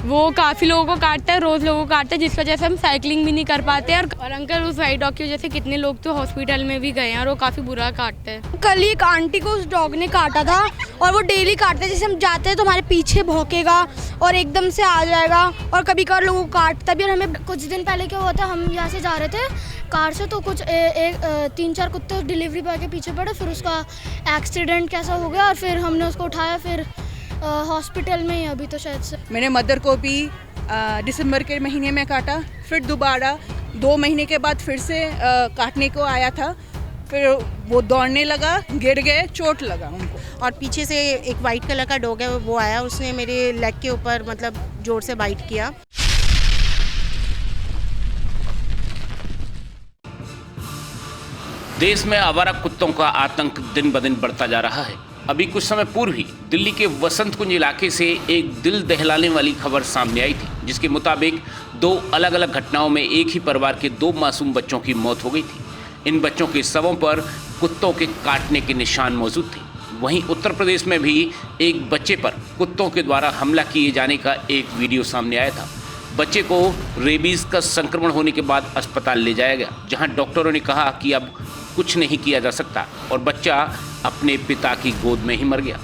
वो काफ़ी लोगों को काटता है, रोज़ लोगों को काटता है, जिसकी वजह से हम साइकिलिंग भी नहीं कर पाते हैं। और अंकल उस वाइट डॉग की वजह से कितने लोग तो हॉस्पिटल में भी गए हैं और वो काफ़ी बुरा काटते हैं। कल ही एक आंटी को उस डॉग ने काटा था और वो डेली काटता है। जैसे हम जाते हैं तो हमारे पीछे भौंकेगा और एकदम से आ जाएगा और कभी कभार लोगों को काटता भी। और हमें कुछ दिन पहले क्या हुआ था, हम यहाँ से जा रहे थे कार से, तो कुछ 3-4 कुत्ते डिलीवरी बॉय के पीछे पड़े, फिर उसका एक्सीडेंट कैसा हो गया और फिर हमने उसको उठाया, फिर हॉस्पिटल में ही अभी तो शायद से। मेरे मदर को भी दिसंबर के महीने में काटा, फिर दोबारा 2 महीने के बाद फिर से काटने को आया था। फिर वो दौड़ने लगा, गिर गए, चोट लगा उनको। और पीछे से एक वाइट कलर का डॉग है, वो आया, उसने मेरे लेग के ऊपर मतलब जोर से बाइट किया। देश में आवारा कुत्तों का आतंक दिन ब दिन बढ़ता जा रहा है। अभी कुछ समय पूर्व ही दिल्ली के वसंत कुंज इलाके से एक दिल दहलाने वाली खबर सामने आई थी, जिसके मुताबिक 2 अलग अलग घटनाओं में एक ही परिवार के 2 मासूम बच्चों की मौत हो गई थी। इन बच्चों के शवों पर कुत्तों के काटने के निशान मौजूद थे। वहीं उत्तर प्रदेश में भी एक बच्चे पर कुत्तों के द्वारा हमला किए जाने का एक वीडियो सामने आया था। बच्चे को रेबीज का संक्रमण होने के बाद अस्पताल ले जाया गया, जहां डॉक्टरों ने कहा कि अब कुछ नहीं किया जा सकता और बच्चा अपने पिता की गोद में ही मर गया।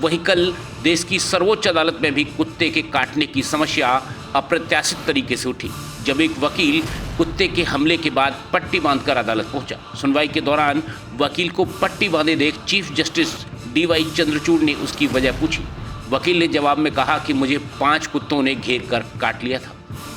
वहीं कल देश की सर्वोच्च अदालत में भी कुत्ते के काटने की समस्या अप्रत्याशित तरीके से उठी, जब एक वकील कुत्ते के हमले के बाद पट्टी बांधकर अदालत पहुंचा। सुनवाई के दौरान वकील को पट्टी बांधे देख चीफ जस्टिस DY चंद्रचूड़ ने उसकी वजह पूछी। वकील ने जवाब में कहा कि मुझे 5 कुत्तों ने घेर कर काट लिया था।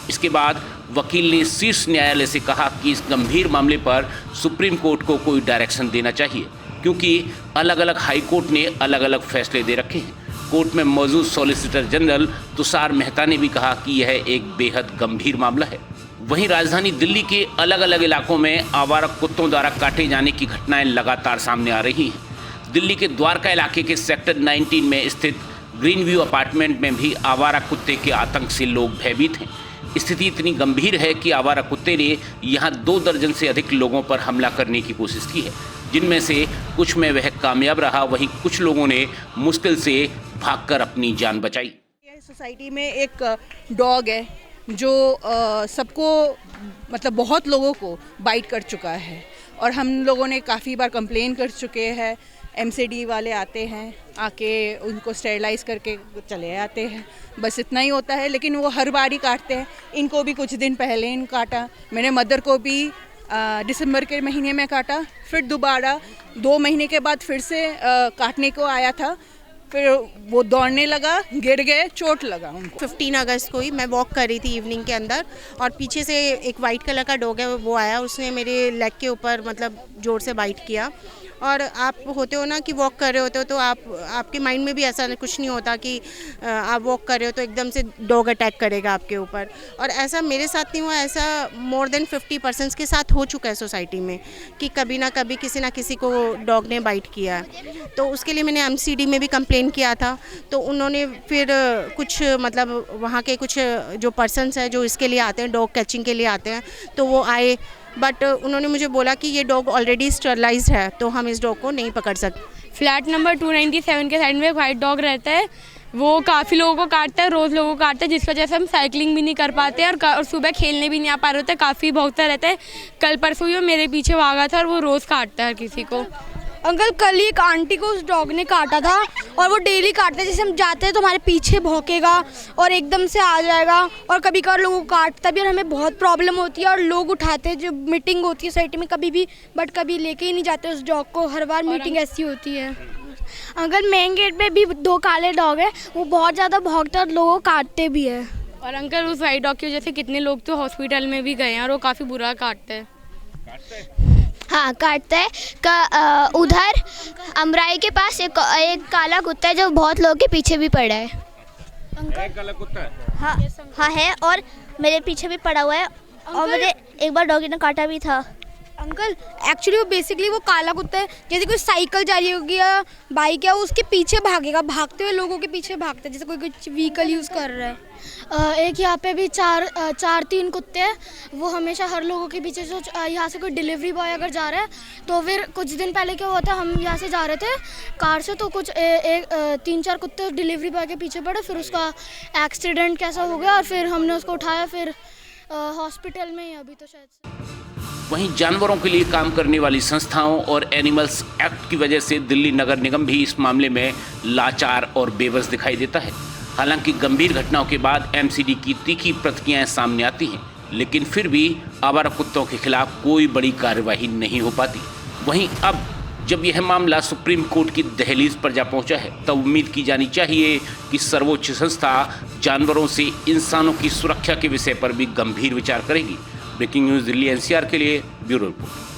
इसके बाद वकील ने शीर्ष न्यायालय से कहा कि इस गंभीर मामले पर सुप्रीम कोर्ट को कोई डायरेक्शन देना चाहिए, क्योंकि अलग अलग हाई कोर्ट ने अलग अलग फैसले दे रखे हैं। कोर्ट में मौजूद सॉलिसिटर जनरल तुषार मेहता ने भी कहा कि यह एक बेहद गंभीर मामला है। वहीं राजधानी दिल्ली के अलग अलग इलाकों में आवारा कुत्तों द्वारा काटे जाने की घटनाएं लगातार सामने आ रही हैं। दिल्ली के द्वारका इलाके के सेक्टर 19 में स्थित ग्रीन व्यू अपार्टमेंट में भी आवारा कुत्ते के आतंक से लोग भयभीत हैं। स्थिति इतनी गंभीर है कि आवारा कुत्ते ने यहाँ 2 दर्जन से अधिक लोगों पर हमला करने की कोशिश की है, जिनमें से कुछ में वह कामयाब रहा, वहीं कुछ लोगों ने मुश्किल से भागकर अपनी जान बचाई। सोसाइटी में एक डॉग है जो सबको मतलब बहुत लोगों को बाइट कर चुका है और हम लोगों ने काफ़ी बार कंप्लेन कर चुके हैं। MCD वाले आते हैं, आके उनको स्टेरिलाइज करके चले आते हैं, बस इतना ही होता है। लेकिन वो हर बार ही काटते हैं। इनको भी कुछ दिन पहले इन काटा, मेरे मदर को भी दिसंबर के महीने में काटा, फिर दोबारा 2 महीने के बाद फिर से काटने को आया था। फिर वो दौड़ने लगा, गिर गए, चोट लगा उनको। 15 अगस्त को ही मैं वॉक कर रही थी इवनिंग के अंदर, और पीछे से एक वाइट कलर का डॉग है, वो आया, उसने मेरे लेग के ऊपर मतलब जोर से बाइट किया। और आप होते हो ना कि वॉक कर रहे होते हो तो आपके माइंड में भी ऐसा कुछ नहीं होता कि आप वॉक कर रहे हो तो एकदम से डॉग अटैक करेगा आपके ऊपर। और ऐसा मेरे साथ नहीं हुआ, ऐसा मोर देन 50% के साथ हो चुका है सोसाइटी में कि कभी ना कभी किसी ना किसी को डॉग ने बाइट किया है। तो उसके लिए मैंने MCD में भी कंप्लेन किया था, तो उन्होंने फिर कुछ मतलब वहाँ के कुछ जो पर्सनस हैं जो इसके लिए आते हैं, डॉग कैचिंग के लिए आते हैं, तो वो आए, बट उन्होंने मुझे बोला कि ये डॉग ऑलरेडी स्टरलाइज्ड है तो हम इस डॉग को नहीं पकड़ सकते। फ्लैट नंबर 297 के साइड में एक वाइट डॉग रहता है, वो काफ़ी लोगों को काटता है, रोज़ लोगों को काटता है, जिसकी वजह से हम साइकिलिंग भी नहीं कर पाते हैं और सुबह खेलने भी नहीं आ पा रहे होते, काफ़ी भौंकता रहता है। कल परसों ही वो मेरे पीछे भागा था और वो रोज़ काटता है किसी को। अंकल कल ही एक आंटी को उस डॉग ने काटा था और वो डेली काटता है। जैसे हम जाते हैं तो हमारे पीछे भौंकेगा और एकदम से आ जाएगा और कभी कभार लोगों को काटता भी और हमें बहुत प्रॉब्लम होती है। और लोग उठाते हैं, जो मीटिंग होती है सोसाइटी में कभी भी, बट कभी लेके ही नहीं जाते उस डॉग को। हर बार मीटिंग ऐसी होती है। अंकल मेन गेट पे भी 2 काले डॉग है, वो बहुत ज़्यादा भौंकते और लोगों को काटते भी है। और अंकल उस वाइट डॉग की वजह से कितने लोग तो हॉस्पिटल में भी गए हैं और वो काफ़ी बुरा काटते हैं। हाँ काटता है। उधर अमराई के पास एक काला कुत्ता है जो बहुत लोगों के पीछे भी पड़ा है। काला कुत्ता है? हाँ है, और मेरे पीछे भी पड़ा हुआ है और मुझे एक बार डॉगी ने काटा भी था। अंकल एक्चुअली वो बेसिकली वो काला कुत्ता है, जैसे कोई साइकिल जा रही होगी या बाइक है, उसके पीछे भागेगा, भागते हुए लोगों के पीछे भागता है, जैसे कोई कुछ व्हीकल यूज़ कर रहा है। एक यहाँ पे भी चार तीन कुत्ते हैं, वो हमेशा हर लोगों के पीछे से यहाँ से कोई डिलीवरी बॉय अगर जा रहा है तो फिर कुछ दिन पहले क्या हुआ था, हम यहाँ से जा रहे थे कार से, तो कुछ 3-4 कुत्ते डिलीवरी बॉय के पीछे पड़े, फिर उसका एक्सीडेंट कैसा हो गया और फिर हमने उसको उठाया, फिर हॉस्पिटल में ही अभी तो शायद। वहीं जानवरों के लिए काम करने वाली संस्थाओं और एनिमल्स एक्ट की वजह से दिल्ली नगर निगम भी इस मामले में लाचार और बेबस दिखाई देता है। हालांकि गंभीर घटनाओं के बाद एमसीडी की तीखी प्रतिक्रियाएं सामने आती हैं, लेकिन फिर भी आवारा कुत्तों के खिलाफ कोई बड़ी कार्यवाही नहीं हो पाती। वहीं अब जब यह मामला सुप्रीम कोर्ट की दहलीज पर जा पहुंचा है, तब उम्मीद की जानी चाहिए कि सर्वोच्च संस्था जानवरों से इंसानों की सुरक्षा के विषय पर भी गंभीर विचार करेगी। ब्रेकिंग न्यूज़ दिल्ली एनसीआर के लिए ब्यूरो रिपोर्ट।